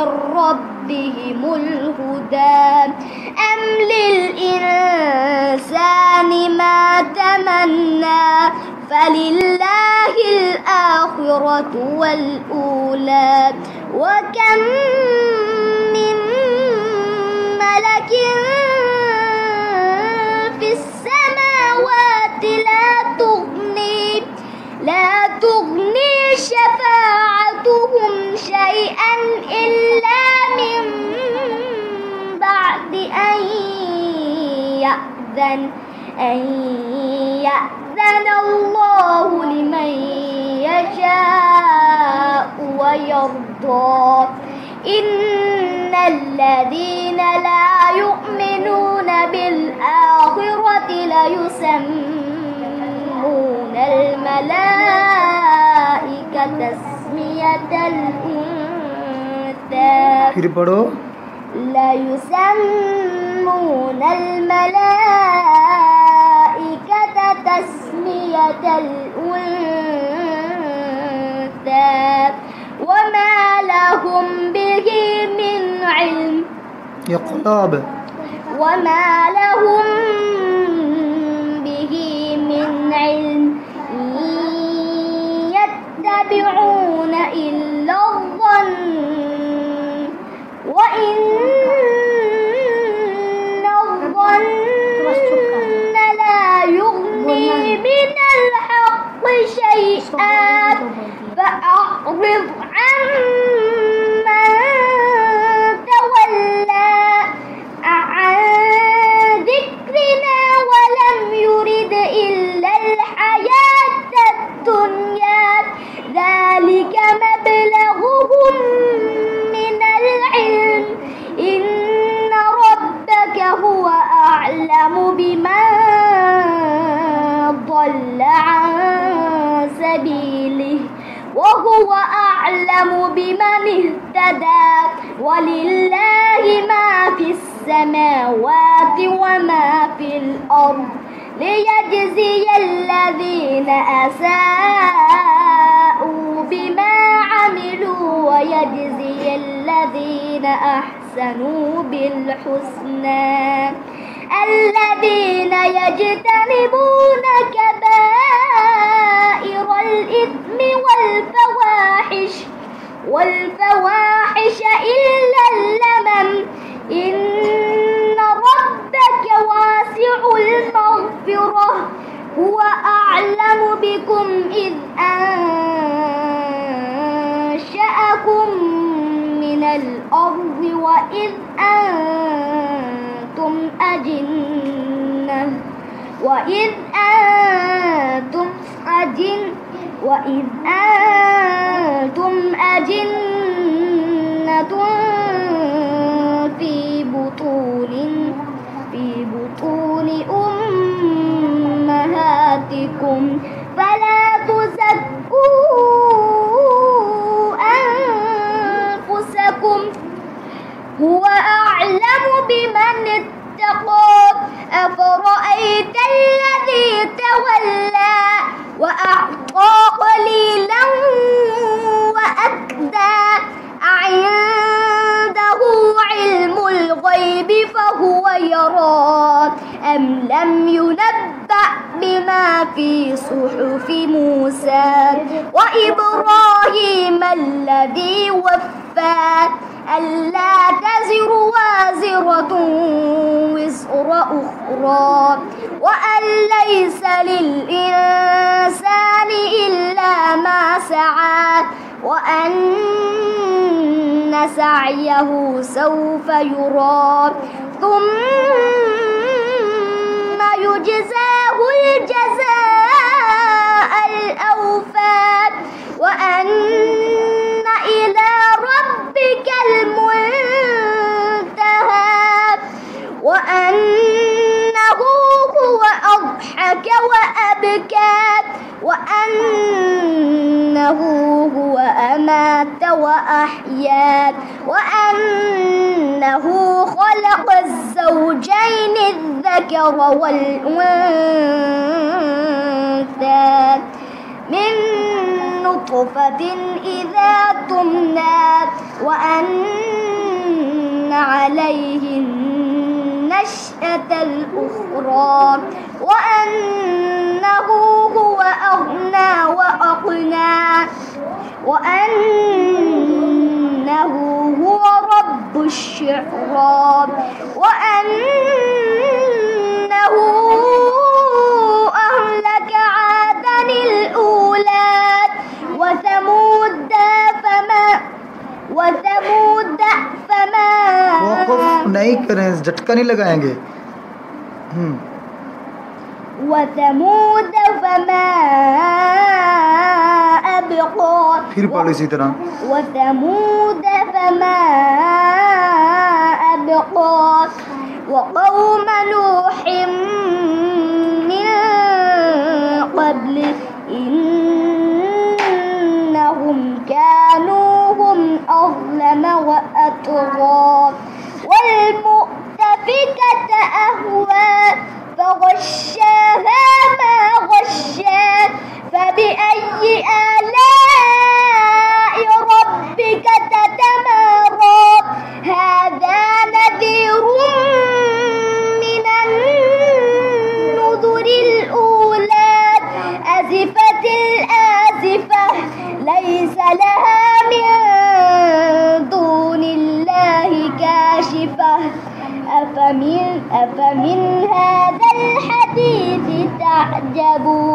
من ربهم الهدى أم للإنسان ما تمنى فلله الآخرة والأولى وكم من ملك في السماوات لا تغني شفاعتهم شيئا إلا من بعد أن يأذن الله لمن يشاء ويرضى إن الذين لا يؤمنون بالآخرة ليسمون الملائكة تسمية الأنثى ليسمون الملائكة تسمية الأنثى وما لهم به من علم وما لهم به من علم إن يتبعون إلا الظن وإن الظن لا يغني من الحق شيئا فأعرض عمن تولى عن ذكرنا ولم يرد إلا الحياة الدنيا ذلك مبلغهم من العلم إن ربك هو أعلم بمن ضل عن سبيله وهو أعلم بمن اهتدى ولله ما في السماوات وما في الأرض ليجزي الذين أساءوا بما عملوا ويجزي الذين أحسنوا بالحسنى الذين يجتنبون كبائر الإثم والفواحش إلا اللمم إن ربك واسع المغفرة هو أعلم بكم إذ أنشأكم من الأرض وإذ أنتم أجنة في بطون أمهاتكم فلا تزكوا أنفسكم هو أعلم بمن اتقى أفرأيت الذي تولى وأعطى قليلا وأكدى أعنده علم الغيب فهو يرى أم لم ينبأ بما في صحف موسى وإبراهيم الذي وفى ألا تزر وازرة وزر أخرى وأن ليس للإنسان إلا ما سعى وأن سعيه سوف يرى ثم يجزاه الجزاء الأوفى وأن إلى ربك المنتهى وأنه هو أضحك وأبكى وأنه هو أمات وأحيا وأنه خلق الزوجين الذكر والأنثى من نطفة إذا تمنى وأن عليه النشأة الأخرى وأنه هو أغنى وأقنى وأنه هو رب الشعرى وأنه أهلك عادا الأولى وثمود فما वक़्फ़ नहीं करें, झटका नहीं लगाएंगे। وثمود فما أبقى फिर पढ़ो इसी तरह। وثمود فما أبقى وقوم نوح من قبل إنهم كانوا هم أظلم وأطغى والمؤتفكة أهوى فغشاها ما غشى فبأي آلاء ربك تتمارى هذا نذير من النذر الأولى أزفت الآزفة ليس لها من دون الله كاشفة أفمن هذا الحديث تعجبون